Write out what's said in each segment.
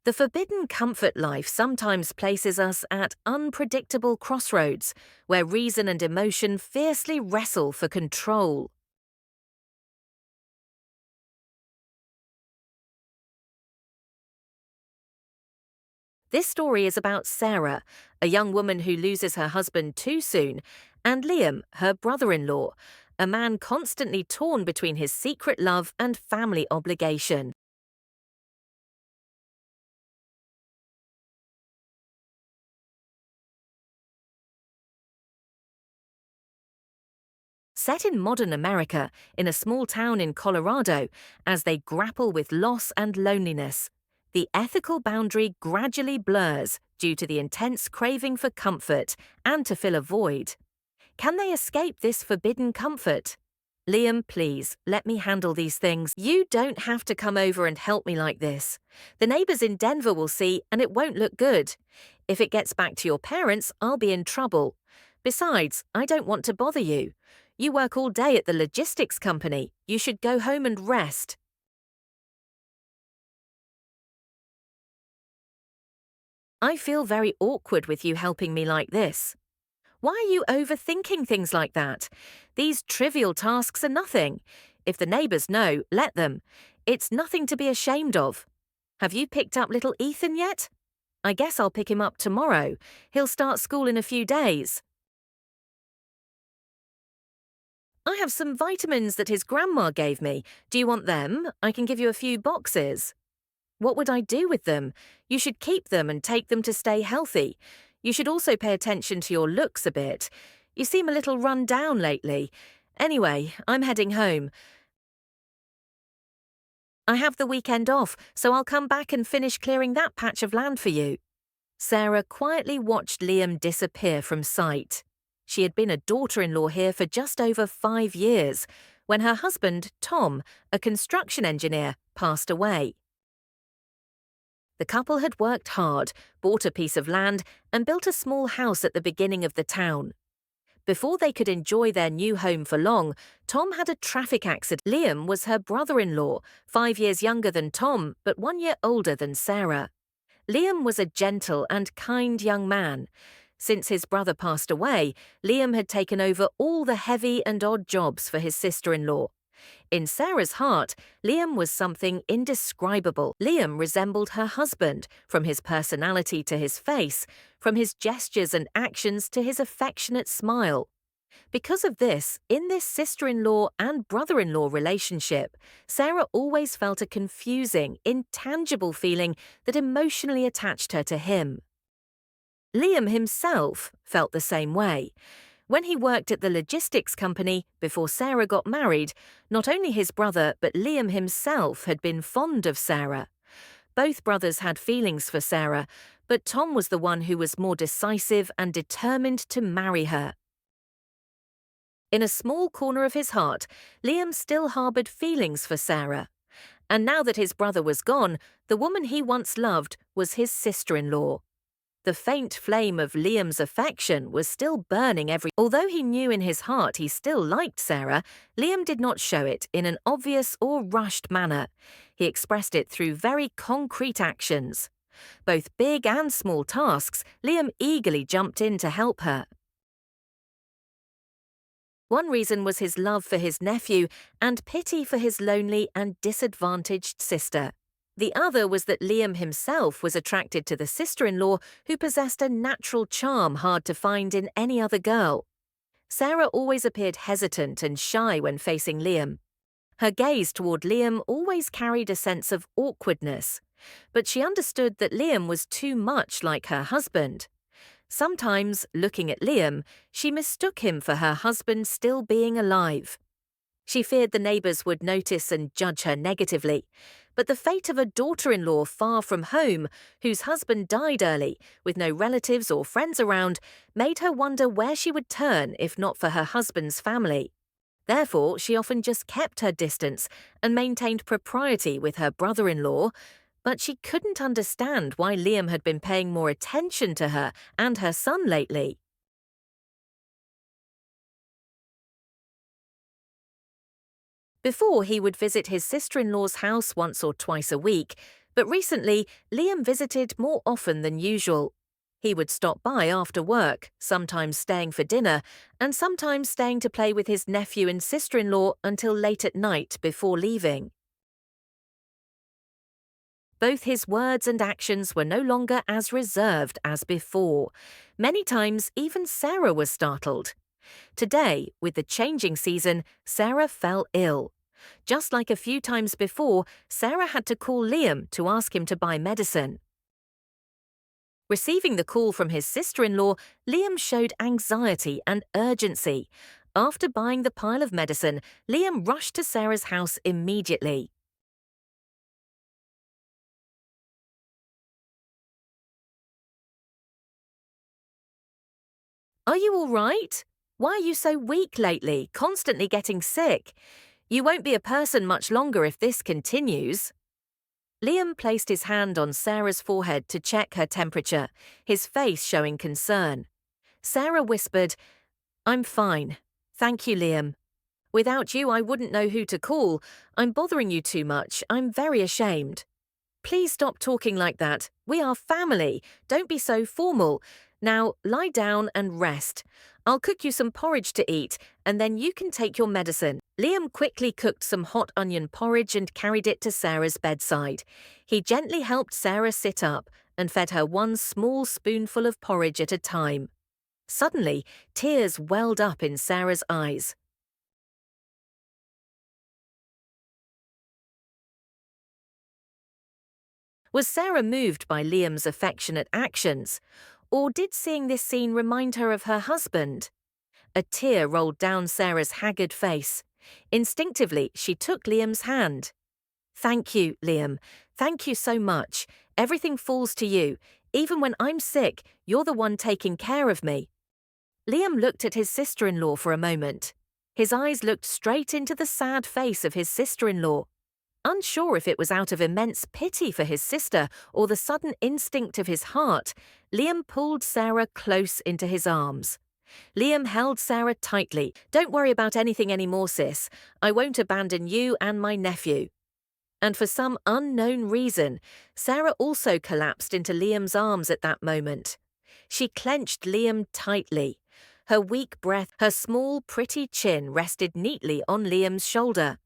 The forbidden comfort life sometimes places us at unpredictable crossroads, where reason and emotion fiercely wrestle for control. This story is about Sarah, a young woman who loses her husband too soon, and Liam, her brother-in-law, a man constantly torn between his secret love and family obligation. Set in modern America, in a small town in Colorado, as they grapple with loss and loneliness, the ethical boundary gradually blurs due to the intense craving for comfort and to fill a void. Can they escape this forbidden comfort? Liam, please, let me handle these things. You don't have to come over and help me like this. The neighbors in Denver will see, and it won't look good. If it gets back to your parents, I'll be in trouble. Besides, I don't want to bother you. You work all day at the logistics company. You should go home and rest. I feel very awkward with you helping me like this. Why are you overthinking things like that? These trivial tasks are nothing. If the neighbors know, let them. It's nothing to be ashamed of. Have you picked up little Ethan yet? I guess I'll pick him up tomorrow. He'll start school in a few days. I have some vitamins that his grandma gave me. Do you want them? I can give you a few boxes. What would I do with them? You should keep them and take them to stay healthy. You should also pay attention to your looks a bit. You seem a little run down lately. Anyway, I'm heading home. I have the weekend off, so I'll come back and finish clearing that patch of land for you. Sarah quietly watched Liam disappear from sight. She had been a daughter-in-law here for just over 5 years, when her husband, Tom, a construction engineer, passed away. The couple had worked hard, bought a piece of land, and built a small house at the beginning of the town. Before they could enjoy their new home for long, Tom had a traffic accident. Liam was her brother-in-law, 5 years younger than Tom, but 1 year older than Sarah. Liam was a gentle and kind young man. Since his brother passed away, Liam had taken over all the heavy and odd jobs for his sister-in-law. In Sarah's heart, Liam was something indescribable. Liam resembled her husband, from his personality to his face, from his gestures and actions to his affectionate smile. Because of this, in this sister-in-law and brother-in-law relationship, Sarah always felt a confusing, intangible feeling that emotionally attached her to him. Liam himself felt the same way. When he worked at the logistics company before Sarah got married, not only his brother but Liam himself had been fond of Sarah. Both brothers had feelings for Sarah, but Tom was the one who was more decisive and determined to marry her. In a small corner of his heart, Liam still harbored feelings for Sarah. And now that his brother was gone, the woman he once loved was his sister-in-law. The faint flame of Liam's affection was still burning Although he knew in his heart he still liked Sarah, Liam did not show it in an obvious or rushed manner. He expressed it through very concrete actions. Both big and small tasks, Liam eagerly jumped in to help her. One reason was his love for his nephew and pity for his lonely and disadvantaged sister. The other was that Liam himself was attracted to the sister-in-law who possessed a natural charm hard to find in any other girl. Sarah always appeared hesitant and shy when facing Liam. Her gaze toward Liam always carried a sense of awkwardness, but she understood that Liam was too much like her husband. Sometimes, looking at Liam, she mistook him for her husband still being alive. She feared the neighbors would notice and judge her negatively, but the fate of a daughter-in-law far from home, whose husband died early, with no relatives or friends around, made her wonder where she would turn if not for her husband's family. Therefore, she often just kept her distance and maintained propriety with her brother-in-law, but she couldn't understand why Liam had been paying more attention to her and her son lately. Before, he would visit his sister-in-law's house once or twice a week, But recently, Liam visited more often than usual. He would stop by after work, sometimes staying for dinner, and sometimes staying to play with his nephew and sister-in-law until late at night before leaving. Both his words and actions were no longer as reserved as before. Many times, even Sarah was startled. Today, with the changing season, Sarah fell ill. Just like a few times before, Sarah had to call Liam to ask him to buy medicine. Receiving the call from his sister-in-law, Liam showed anxiety and urgency. After buying the pile of medicine, Liam rushed to Sarah's house immediately. "Are you all right? Why are you so weak lately, constantly getting sick? You won't be a person much longer if this continues." Liam placed his hand on Sarah's forehead to check her temperature, his face showing concern. Sarah whispered, "I'm fine. Thank you, Liam. Without you, I wouldn't know who to call. I'm bothering you too much. I'm very ashamed." "Please stop talking like that. We are family. Don't be so formal. Now, lie down and rest. I'll cook you some porridge to eat, and then you can take your medicine." Liam quickly cooked some hot onion porridge and carried it to Sarah's bedside. He gently helped Sarah sit up and fed her one small spoonful of porridge at a time. Suddenly, tears welled up in Sarah's eyes. Was Sarah moved by Liam's affectionate actions? Or did seeing this scene remind her of her husband? A tear rolled down Sarah's haggard face. Instinctively, she took Liam's hand. "Thank you, Liam. Thank you so much. Everything falls to you. Even when I'm sick, you're the one taking care of me." Liam looked at his sister-in-law for a moment. His eyes looked straight into the sad face of his sister-in-law. Unsure if it was out of immense pity for his sister or the sudden instinct of his heart, Liam pulled Sarah close into his arms. Liam held Sarah tightly. "Don't worry about anything anymore, sis. I won't abandon you and my nephew." And for some unknown reason, Sarah also collapsed into Liam's arms at that moment. She clenched Liam tightly. Her weak breath, her small, pretty chin rested neatly on Liam's shoulder.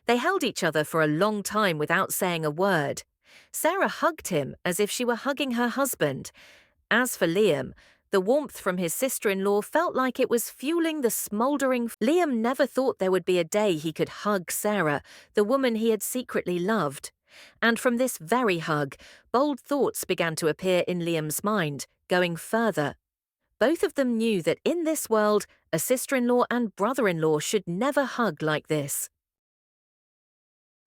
They held each other for a long time without saying a word. Sarah hugged him as if she were hugging her husband. As for Liam, the warmth from his sister-in-law felt like it was fueling the smouldering. Liam never thought there would be a day he could hug Sarah, the woman he had secretly loved. And from this very hug, bold thoughts began to appear in Liam's mind, going further. Both of them knew that in this world, a sister-in-law and brother-in-law should never hug like this.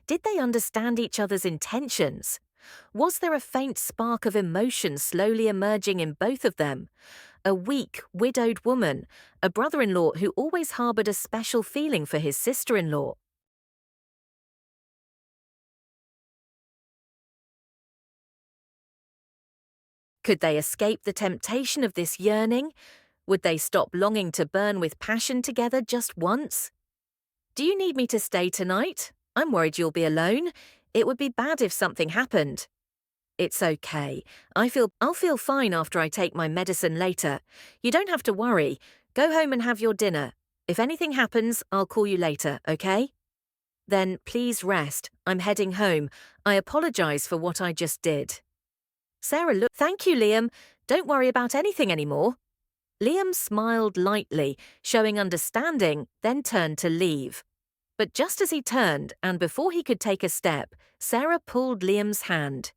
Did they understand each other's intentions? Was there a faint spark of emotion slowly emerging in both of them? A weak, widowed woman, a brother-in-law who always harbored a special feeling for his sister-in-law. Could they escape the temptation of this yearning? Would they stop longing to burn with passion together just once? "Do you need me to stay tonight? I'm worried you'll be alone. It would be bad if something happened." "It's okay. I'll feel fine after I take my medicine later. You don't have to worry. Go home and have your dinner. If anything happens, I'll call you later, okay?" "Then please rest. I'm heading home. I apologize for what I just did." Sarah looked. "Thank you, Liam. Don't worry about anything anymore." Liam smiled lightly, showing understanding, then turned to leave. But just as he turned, and before he could take a step, Sarah pulled Liam's hand.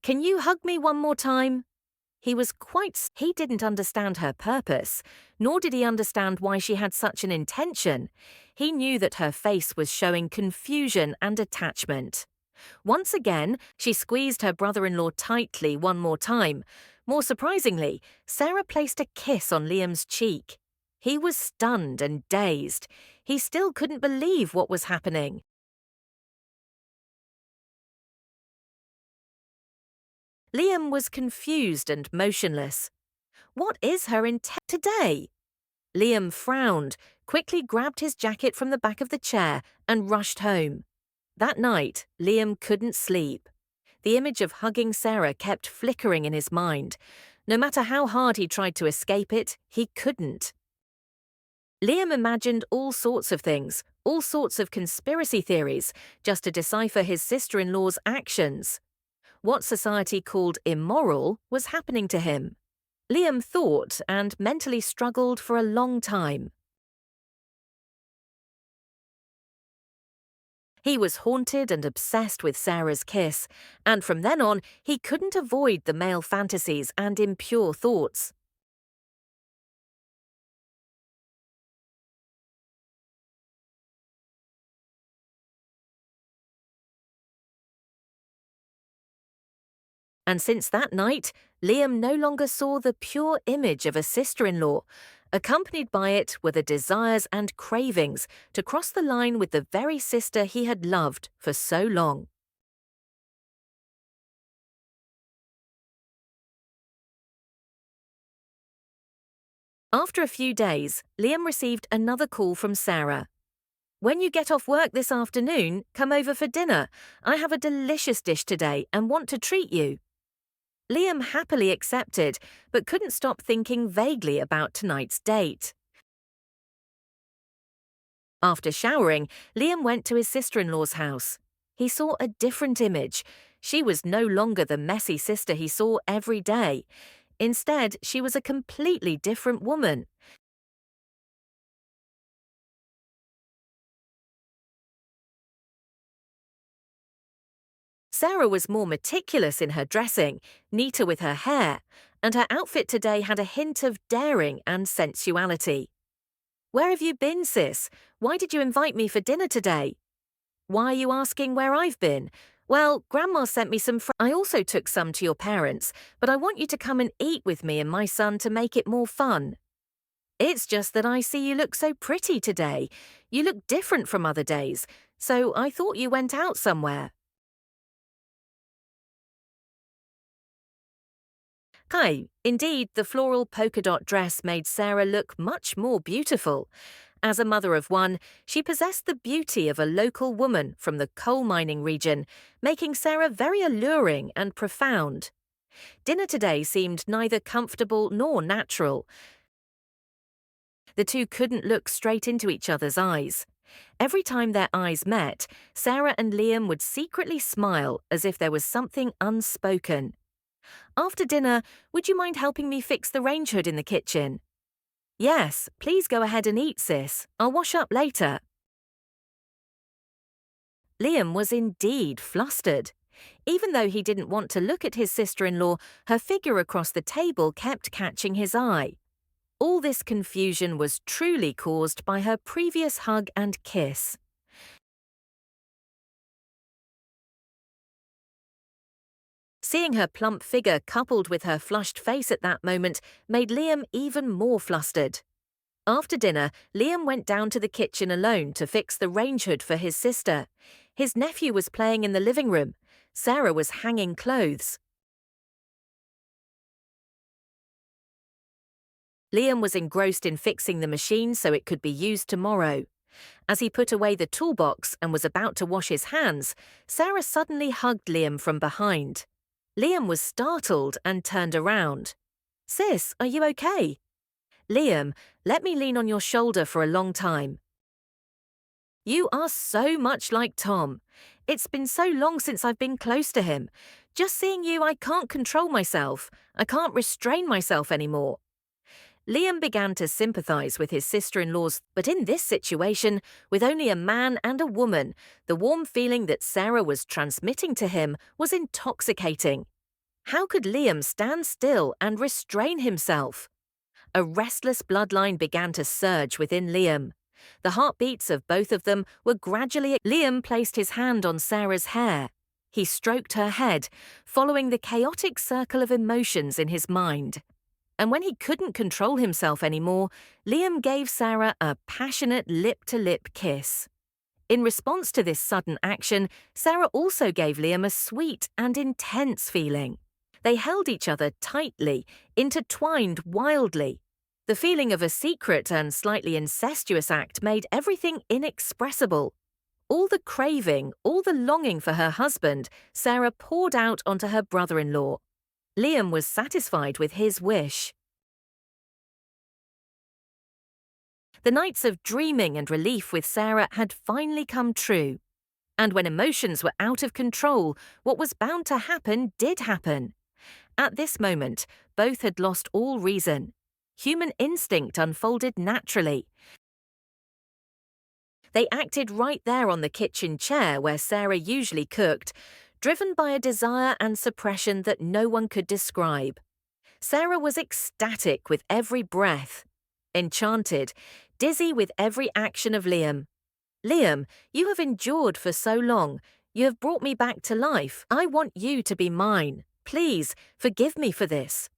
"Can you hug me one more time?" He didn't understand her purpose, nor did he understand why she had such an intention. He knew that her face was showing confusion and attachment. Once again, she squeezed her brother-in-law tightly one more time. More surprisingly, Sarah placed a kiss on Liam's cheek. He was stunned and dazed. He still couldn't believe what was happening. Liam was confused and motionless. What is her intent today? Liam frowned, quickly grabbed his jacket from the back of the chair, and rushed home. That night, Liam couldn't sleep. The image of hugging Sarah kept flickering in his mind. No matter how hard he tried to escape it, he couldn't. Liam imagined all sorts of things, all sorts of conspiracy theories, just to decipher his sister-in-law's actions. What society called immoral was happening to him. Liam thought and mentally struggled for a long time. He was haunted and obsessed with Sarah's kiss, and from then on, he couldn't avoid the male fantasies and impure thoughts. And since that night, Liam no longer saw the pure image of a sister-in-law. Accompanied by it were the desires and cravings to cross the line with the very sister he had loved for so long. After a few days, Liam received another call from Sarah. "When you get off work this afternoon, come over for dinner. I have a delicious dish today and want to treat you." Liam happily accepted, but couldn't stop thinking vaguely about tonight's date. After showering, Liam went to his sister-in-law's house. He saw a different image. She was no longer the messy sister he saw every day. Instead, she was a completely different woman. Sarah was more meticulous in her dressing, neater with her hair, and her outfit today had a hint of daring and sensuality. "Where have you been, sis? Why did you invite me for dinner today?" "Why are you asking where I've been?" "Well, Grandma sent me some I also took some to your parents, but I want you to come and eat with me and my son to make it more fun." "It's just that I see you look so pretty today. You look different from other days, so I thought you went out somewhere." Hi, indeed, the floral polka dot dress made Sarah look much more beautiful. As a mother of one, she possessed the beauty of a local woman from the coal mining region, making Sarah very alluring and profound. Dinner today seemed neither comfortable nor natural. The two couldn't look straight into each other's eyes. Every time their eyes met, Sarah and Liam would secretly smile as if there was something unspoken. "After dinner, would you mind helping me fix the range hood in the kitchen?" "Yes, please go ahead and eat, sis. I'll wash up later." Liam was indeed flustered. Even though he didn't want to look at his sister-in-law, her figure across the table kept catching his eye. All this confusion was truly caused by her previous hug and kiss. Seeing her plump figure coupled with her flushed face at that moment made Liam even more flustered. After dinner, Liam went down to the kitchen alone to fix the range hood for his sister. His nephew was playing in the living room. Sarah was hanging clothes. Liam was engrossed in fixing the machine so it could be used tomorrow. As he put away the toolbox and was about to wash his hands, Sarah suddenly hugged Liam from behind. Liam was startled and turned around. "Sis, are you okay?" "Liam, let me lean on your shoulder for a long time." "You are so much like Tom. It's been so long since I've been close to him. Just seeing you, I can't control myself. I can't restrain myself anymore." Liam began to sympathize with his sister-in-laws, but in this situation, with only a man and a woman, the warm feeling that Sarah was transmitting to him was intoxicating. How could Liam stand still and restrain himself? A restless bloodline began to surge within Liam. The heartbeats of both of them were gradually. Liam placed his hand on Sarah's hair. He stroked her head, following the chaotic circle of emotions in his mind. And when he couldn't control himself anymore, Liam gave Sarah a passionate lip-to-lip kiss. In response to this sudden action, Sarah also gave Liam a sweet and intense feeling. They held each other tightly, intertwined wildly. The feeling of a secret and slightly incestuous act made everything inexpressible. All the craving, all the longing for her husband, Sarah poured out onto her brother-in-law. Liam was satisfied with his wish. The nights of dreaming and relief with Sarah had finally come true. And when emotions were out of control, what was bound to happen did happen. At this moment, both had lost all reason. Human instinct unfolded naturally. They acted right there on the kitchen chair where Sarah usually cooked, driven by a desire and suppression that no one could describe. Sarah was ecstatic with every breath, enchanted, dizzy with every action of Liam. Liam, you have endured for so long. You have brought me back to life. I want you to be mine. Please, forgive me for this.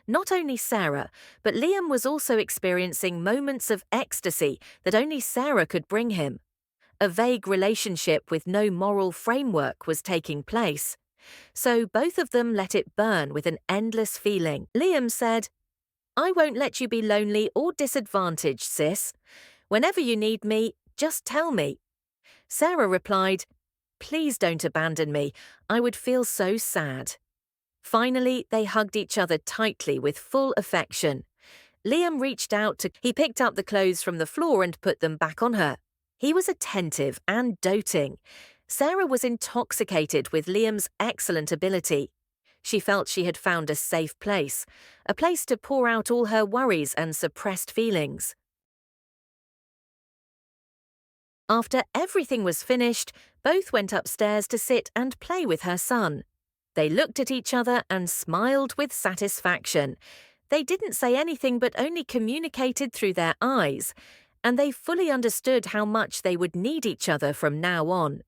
Not only Sarah, but Liam was also experiencing moments of ecstasy that only Sarah could bring him. A vague relationship with no moral framework was taking place. So both of them let it burn with an endless feeling. Liam said, "I won't let you be lonely or disadvantaged, sis. Whenever you need me, just tell me." Sarah replied, "Please don't abandon me. I would feel so sad." Finally, they hugged each other tightly with full affection. Liam reached out he picked up the clothes from the floor and put them back on her. He was attentive and doting. Sarah was intoxicated with Liam's excellent ability. She felt she had found a safe place, a place to pour out all her worries and suppressed feelings. After everything was finished, both went upstairs to sit and play with her son. They looked at each other and smiled with satisfaction. They didn't say anything but only communicated through their eyes, and they fully understood how much they would need each other from now on.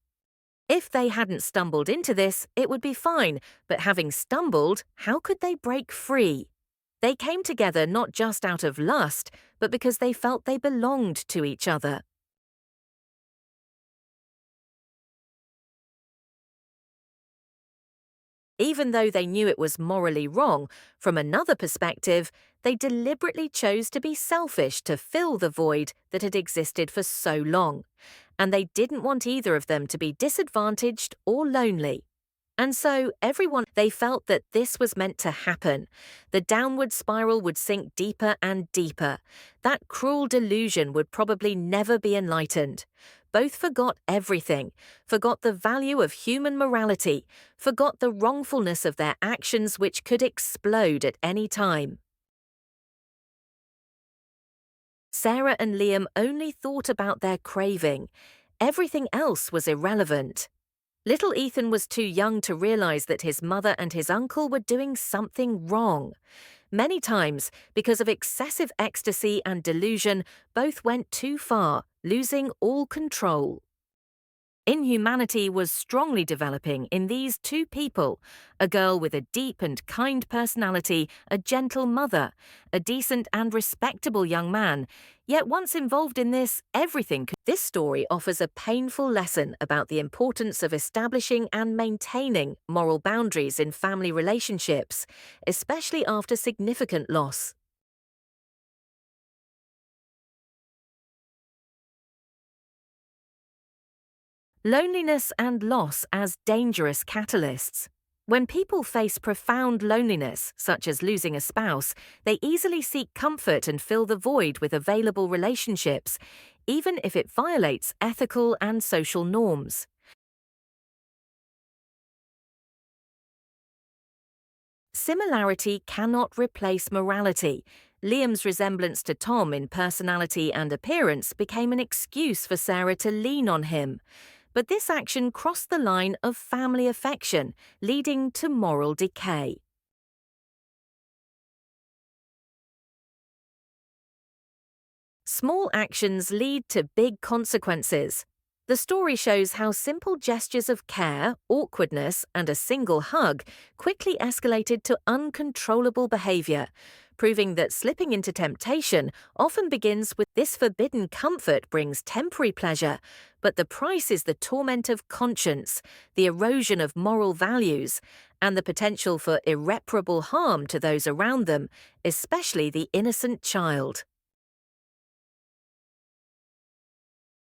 If they hadn't stumbled into this, it would be fine, but having stumbled, how could they break free? They came together not just out of lust, but because they felt they belonged to each other. Even though they knew it was morally wrong, from another perspective, they deliberately chose to be selfish to fill the void that had existed for so long, and they didn't want either of them to be disadvantaged or lonely. And so they felt that this was meant to happen. The downward spiral would sink deeper and deeper. That cruel delusion would probably never be enlightened. Both forgot everything, forgot the value of human morality, forgot the wrongfulness of their actions which could explode at any time. Sarah and Liam only thought about their craving. Everything else was irrelevant. Little Ethan was too young to realize that his mother and his uncle were doing something wrong. Many times, because of excessive ecstasy and delusion, both went too far, losing all control. Inhumanity was strongly developing in these two people, a girl with a deep and kind personality, a gentle mother, a decent and respectable young man. Yet once involved in this, everything could. This story offers a painful lesson about the importance of establishing and maintaining moral boundaries in family relationships, especially after significant loss. Loneliness and loss as dangerous catalysts. When people face profound loneliness, such as losing a spouse, they easily seek comfort and fill the void with available relationships, even if it violates ethical and social norms. Similarity cannot replace morality. Liam's resemblance to Tom in personality and appearance became an excuse for Sarah to lean on him. But this action crossed the line of family affection, leading to moral decay. Small actions lead to big consequences. The story shows how simple gestures of care, awkwardness, and a single hug quickly escalated to uncontrollable behavior, proving that slipping into temptation often begins with this forbidden comfort brings temporary pleasure, but the price is the torment of conscience, the erosion of moral values, and the potential for irreparable harm to those around them, especially the innocent child.